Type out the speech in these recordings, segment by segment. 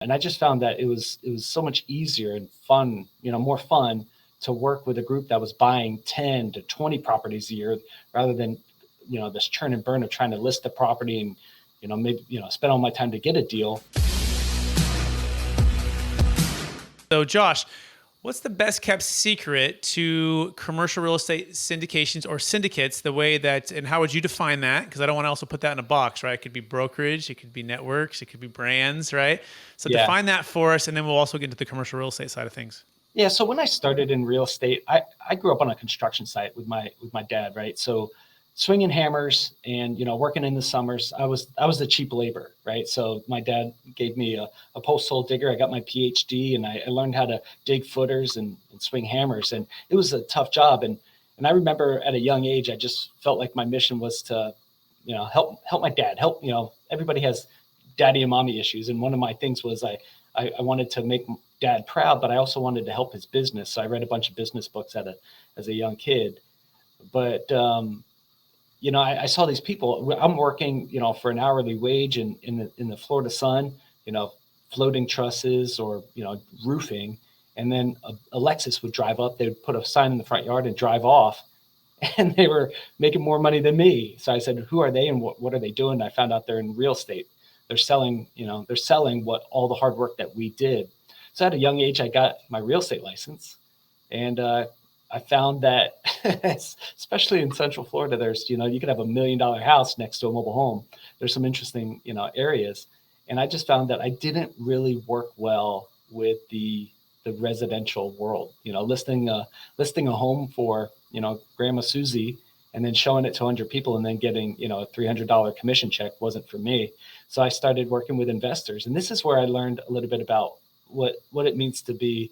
And I just found that it was so much easier and fun, more fun to work with a group that was buying 10 to 20 properties a year rather than, this churn and burn of trying to list the property and, maybe, spend all my time to get a deal. So Josh, what's the best kept secret to commercial real estate syndications or syndicates, the way that, and how would you define that? Because I don't want to also put that in a box, right? It could be brokerage, it could be networks, it could be brands, right? So Yeah. define that for us, and then we'll also get into the commercial real estate side of things. Yeah. So when I started in real estate, I grew up on a construction site with my dad, right? So swinging hammers and, working in the summers, I was the cheap labor, right? So my dad gave me a post hole digger. I got my PhD and I learned how to dig footers and swing hammers. And it was a tough job. And I remember at a young age, I just felt like my mission was to, help my dad, help, everybody has daddy and mommy issues. And one of my things was I wanted to make dad proud, but I also wanted to help his business. So I read a bunch of business books as a young kid. But, I saw these people. I'm working, for an hourly wage in the Florida sun, floating trusses or, roofing. And then a Lexus would drive up. They would put a sign in the front yard and drive off. And they were making more money than me. So I said, who are they and what are they doing? And I found out they're in real estate. They're selling what all the hard work that we did. So at a young age, I got my real estate license. And I found that, especially in Central Florida, there's, you could have $1 million house next to a mobile home. There's some interesting, areas. And I just found that I didn't really work well with the residential world, listing a home for, Grandma Susie and then showing it to 100 people and then getting, a $300 commission check wasn't for me. So I started working with investors. And this is where I learned a little bit about what it means to be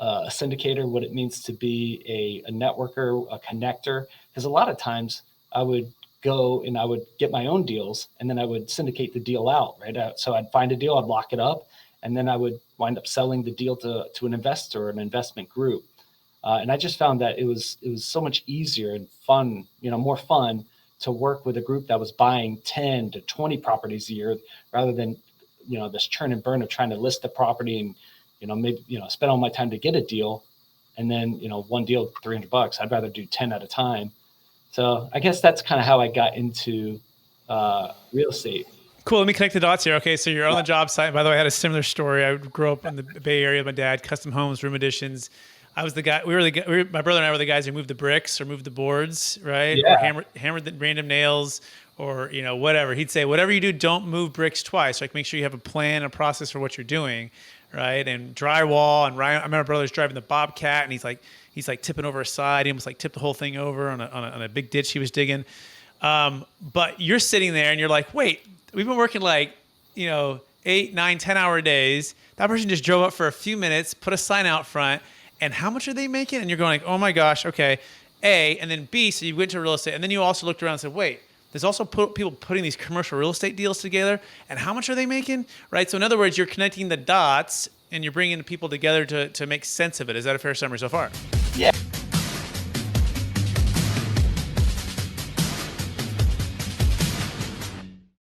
a syndicator, what it means to be a networker, a connector. Because a lot of times I would go and I would get my own deals and then I would syndicate the deal out, right? So I'd find a deal, I'd lock it up, and then I would wind up selling the deal to an investor or an investment group. And I just found that it was so much easier and fun, more fun to work with a group that was buying 10 to 20 properties a year rather than, this churn and burn of trying to list the property and, maybe, spend all my time to get a deal. And then, one deal, $300. I'd rather do 10 at a time. So I guess that's kind of how I got into real estate. Cool. Let me connect the dots here. Okay. So you're on the job site. By the way, I had a similar story. I grew up in the Bay Area with my dad, custom homes, room additions. I was the guy, my brother and I were the guys who moved the bricks or moved the boards, right? Yeah. Or hammered the random nails or, whatever. He'd say, whatever you do, don't move bricks twice. Like make sure you have a plan, a process for what you're doing, right? And drywall. And Ryan, I remember my brother's driving the Bobcat and he's like tipping over a side. He almost like tipped the whole thing over on a big ditch he was digging. But you're sitting there and you're like, wait, we've been working like, 8, 9, 10-hour days. That person just drove up for a few minutes, put a sign out front. And how much are they making? And you're going like, oh my gosh, okay. A, and then B, so you went to real estate. And then you also looked around and said, wait, there's also people putting these commercial real estate deals together. And how much are they making? Right? So in other words, you're connecting the dots and you're bringing people together to make sense of it. Is that a fair summary so far? Yeah.